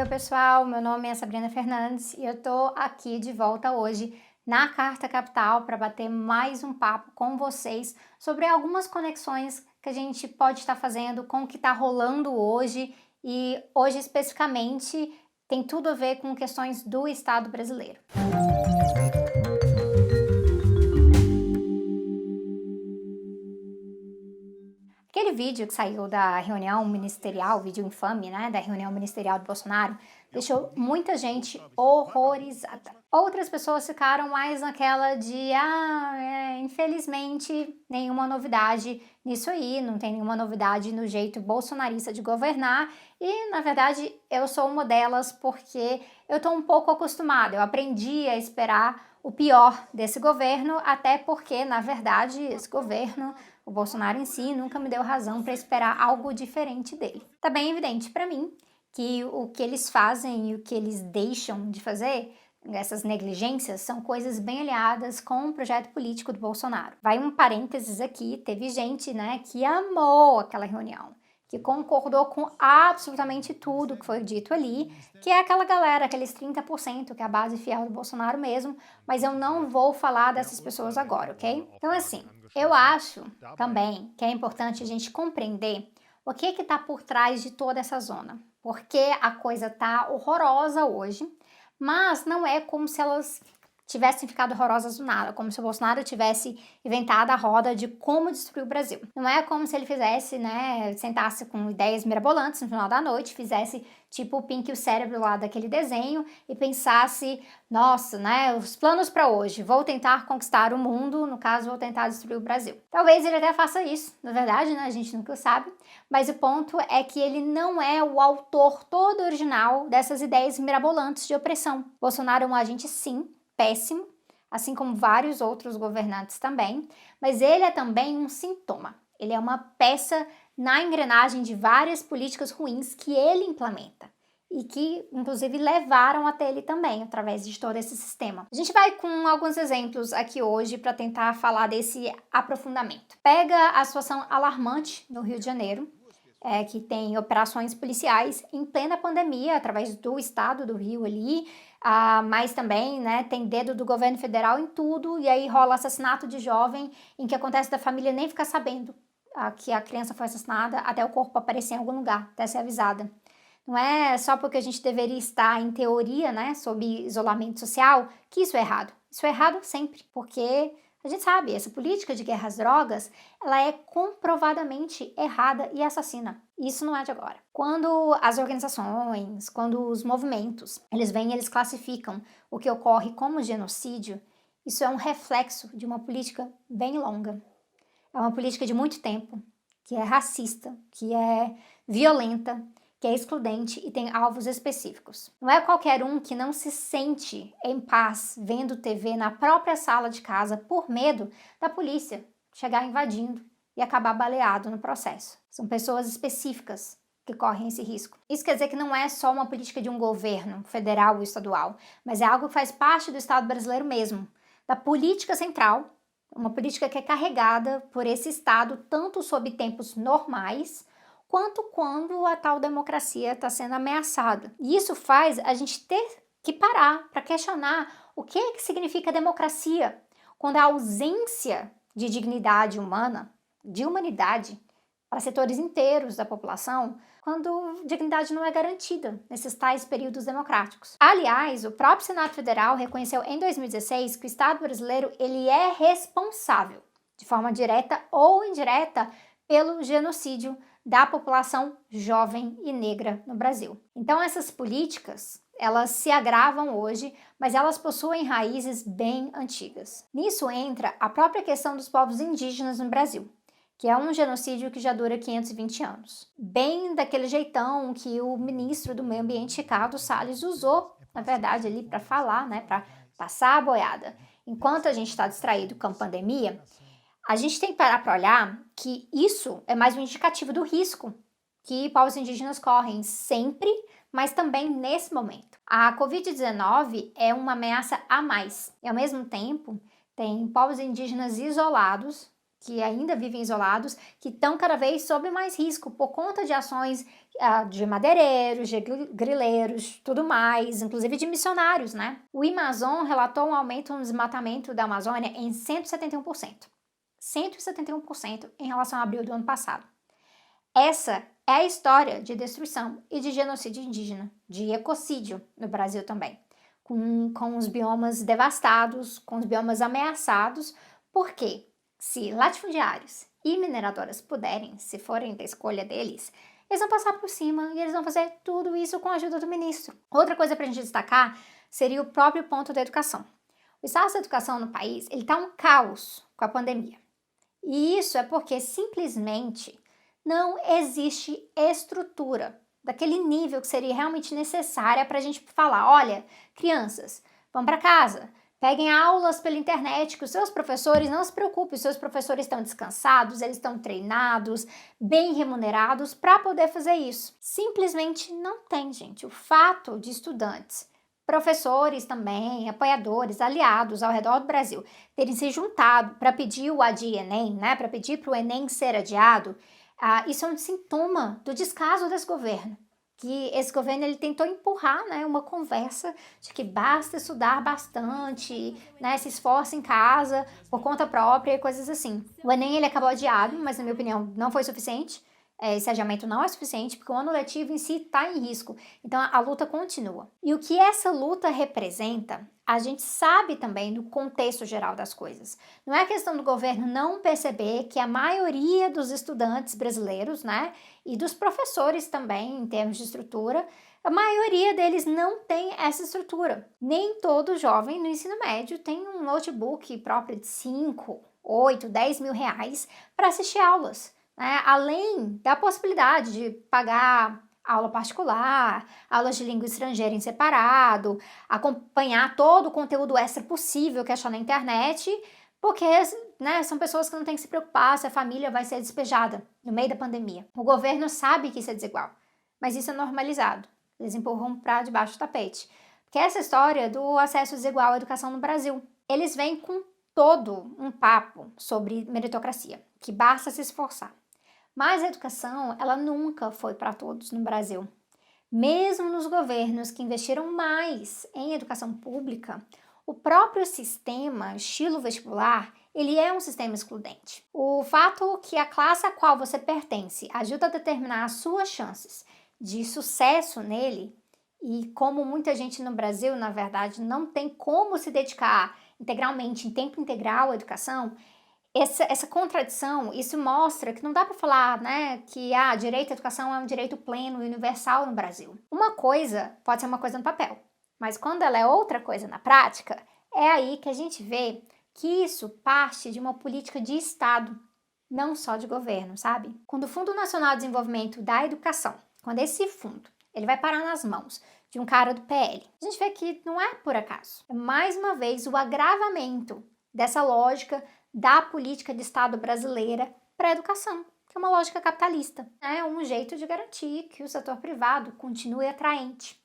pessoal, meu nome é Sabrina Fernandes e eu tô aqui de volta hoje na Carta Capital para bater mais um papo com vocês sobre algumas conexões que a gente pode estar fazendo com o que está rolando hoje e hoje especificamente tem tudo a ver com questões do Estado brasileiro. Aquele vídeo que saiu da reunião ministerial, vídeo infame, né, da reunião ministerial do Bolsonaro, deixou muita gente horrorizada. Outras pessoas ficaram mais naquela de, infelizmente, nenhuma novidade nisso aí, não tem nenhuma novidade no jeito bolsonarista de governar e, na verdade, eu sou uma delas porque eu tô um pouco acostumada, eu aprendi a esperar o pior desse governo, até porque, na verdade, esse governo, o Bolsonaro em si, nunca me deu razão para esperar algo diferente dele. Tá bem evidente para mim que o que eles fazem e o que eles deixam de fazer, essas negligências, são coisas bem alinhadas com o projeto político do Bolsonaro. Vai um parênteses aqui, teve gente, né, que amou aquela reunião, que concordou com absolutamente tudo que foi dito ali, que é aquela galera, aqueles 30%, que é a base fiel do Bolsonaro mesmo, mas eu não vou falar dessas pessoas agora, ok? Então, assim, eu acho também que é importante a gente compreender o que está por trás de toda essa zona, porque a coisa tá horrorosa hoje, mas não é como se elas tivessem ficado horrorosas do nada, como se o Bolsonaro tivesse inventado a roda de como destruir o Brasil. Não é como se ele fizesse, né, sentasse com ideias mirabolantes no final da noite, fizesse tipo o Pink e o cérebro lá daquele desenho e pensasse, nossa, né, os planos para hoje, vou tentar conquistar o mundo, no caso, vou tentar destruir o Brasil. Talvez ele até faça isso, na verdade, né, a gente nunca sabe, mas o ponto é que ele não é o autor todo original dessas ideias mirabolantes de opressão. Bolsonaro é um agente, sim, péssimo, assim como vários outros governantes também, mas ele é também um sintoma. Ele é uma peça na engrenagem de várias políticas ruins que ele implementa e que, inclusive, levaram até ele também, através de todo esse sistema. A gente vai com alguns exemplos aqui hoje para tentar falar desse aprofundamento. Pega a situação alarmante no Rio de Janeiro, que tem operações policiais em plena pandemia, através do estado do Rio ali, mas também, né, tem dedo do governo federal em tudo, e aí rola assassinato de jovem, em que acontece da família nem ficar sabendo que a criança foi assassinada, até o corpo aparecer em algum lugar, até ser avisada. Não é só porque a gente deveria estar, em teoria, né, sob isolamento social, que isso é errado. Isso é errado sempre, porque a gente sabe, essa política de guerra às drogas, ela é comprovadamente errada e assassina. Isso não é de agora. Quando as organizações, quando os movimentos, eles vêm e eles classificam o que ocorre como genocídio, isso é um reflexo de uma política bem longa. É uma política de muito tempo, que é racista, que é violenta, que é excludente e tem alvos específicos. Não é qualquer um que não se sente em paz vendo TV na própria sala de casa por medo da polícia chegar invadindo e acabar baleado no processo. São pessoas específicas que correm esse risco. Isso quer dizer que não é só uma política de um governo federal ou estadual, mas é algo que faz parte do Estado brasileiro mesmo, da política central, uma política que é carregada por esse Estado tanto sob tempos normais, quanto quando a tal democracia está sendo ameaçada. E isso faz a gente ter que parar para questionar o que significa democracia, quando a ausência de dignidade humana, de humanidade, para setores inteiros da população, quando dignidade não é garantida nesses tais períodos democráticos. Aliás, o próprio Senado Federal reconheceu em 2016 que o Estado brasileiro ele é responsável, de forma direta ou indireta, pelo genocídio da população jovem e negra no Brasil. Então essas políticas, elas se agravam hoje, mas elas possuem raízes bem antigas. Nisso entra a própria questão dos povos indígenas no Brasil, que é um genocídio que já dura 520 anos. Bem daquele jeitão que o ministro do Meio Ambiente, Ricardo Salles, usou, na verdade, ali para falar, né, para passar a boiada. Enquanto a gente está distraído com a pandemia, a gente tem que parar para olhar que isso é mais um indicativo do risco que povos indígenas correm sempre, mas também nesse momento. A Covid-19 é uma ameaça a mais e, ao mesmo tempo, tem povos indígenas isolados que ainda vivem isolados, que estão cada vez sob mais risco por conta de ações de madeireiros, de grileiros, tudo mais, inclusive de missionários, né? O Amazon relatou um aumento no desmatamento da Amazônia em 171%. 171% em relação a abril do ano passado. Essa é a história de destruição e de genocídio indígena, de ecocídio no Brasil também, com os biomas devastados, com os biomas ameaçados, porque se latifundiários e mineradoras puderem, se forem da escolha deles, eles vão passar por cima e eles vão fazer tudo isso com a ajuda do ministro. Outra coisa para a gente destacar seria o próprio ponto da educação. O estado da educação no país está um caos com a pandemia. E isso é porque simplesmente não existe estrutura daquele nível que seria realmente necessária para a gente falar, olha, crianças, vão para casa, peguem aulas pela internet, que os seus professores, não se preocupem, os seus professores estão descansados, eles estão treinados, bem remunerados para poder fazer isso. Simplesmente não tem, gente. O fato de estudantes, professores também, apoiadores, aliados ao redor do Brasil terem se juntado para pedir o adia Enem, né, para pedir para o Enem ser adiado, isso é um sintoma do descaso desse governo. Que esse governo ele tentou empurrar, né, uma conversa de que basta estudar bastante, né, se esforça em casa, por conta própria e coisas assim. O Enem ele acabou adiado, mas na minha opinião não foi suficiente. Esse adiamento não é suficiente porque o ano letivo em si está em risco. Então a luta continua. E o que essa luta representa, a gente sabe também no contexto geral das coisas. Não é questão do governo não perceber que a maioria dos estudantes brasileiros, né, e dos professores também, em termos de estrutura, a maioria deles não tem essa estrutura. Nem todo jovem no ensino médio tem um notebook próprio de 5, 8, 10 mil reais para assistir aulas. Além da possibilidade de pagar aula particular, aulas de língua estrangeira em separado, acompanhar todo o conteúdo extra possível que achar na internet, porque, né, são pessoas que não têm que se preocupar se a família vai ser despejada no meio da pandemia. O governo sabe que isso é desigual, mas isso é normalizado. Eles empurram para debaixo do tapete. Porque essa história do acesso desigual à educação no Brasil, eles vêm com todo um papo sobre meritocracia, que basta se esforçar. Mas a educação, ela nunca foi para todos no Brasil. Mesmo nos governos que investiram mais em educação pública, o próprio sistema, estilo vestibular, ele é um sistema excludente. O fato que a classe a qual você pertence ajuda a determinar as suas chances de sucesso nele, e como muita gente no Brasil, na verdade, não tem como se dedicar integralmente, em tempo integral à educação, essa contradição, isso mostra que não dá para falar, né, que direito à educação é um direito pleno e universal no Brasil. Uma coisa pode ser uma coisa no papel, mas quando ela é outra coisa na prática, é aí que a gente vê que isso parte de uma política de Estado, não só de governo, sabe? Quando o Fundo Nacional de Desenvolvimento da Educação, quando esse fundo ele vai parar nas mãos de um cara do PL, a gente vê que não é por acaso. É mais uma vez o agravamento dessa lógica da política de Estado brasileira para a educação, que é uma lógica capitalista. É um jeito de garantir que o setor privado continue atraente,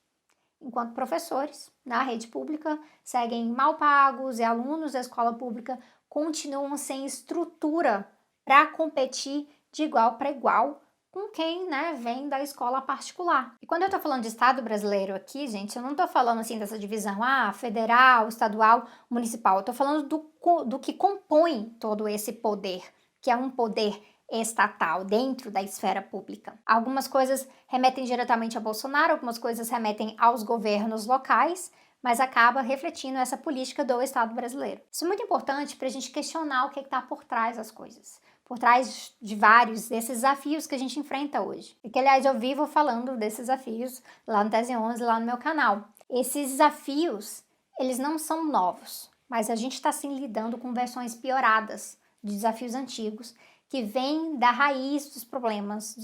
enquanto professores na rede pública seguem mal pagos e alunos da escola pública continuam sem estrutura para competir de igual para igual com quem, né, vem da escola particular. E quando eu tô falando de Estado brasileiro aqui, gente, eu não tô falando assim dessa divisão, federal, estadual, municipal. Eu tô falando do que compõe todo esse poder, que é um poder estatal dentro da esfera pública. Algumas coisas remetem diretamente a Bolsonaro, algumas coisas remetem aos governos locais, mas acaba refletindo essa política do Estado brasileiro. Isso é muito importante para a gente questionar o que está por trás das coisas, por trás de vários desses desafios que a gente enfrenta hoje. E que, aliás, eu vivo falando desses desafios lá no Tese 11, lá no meu canal. Esses desafios, eles não são novos, mas a gente está, sim, lidando com versões pioradas de desafios antigos, que vêm da raiz dos problemas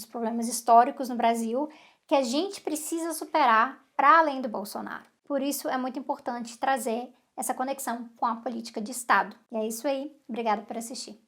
históricos no Brasil, que a gente precisa superar para além do Bolsonaro. Por isso, é muito importante trazer essa conexão com a política de Estado. E é isso aí. Obrigada por assistir.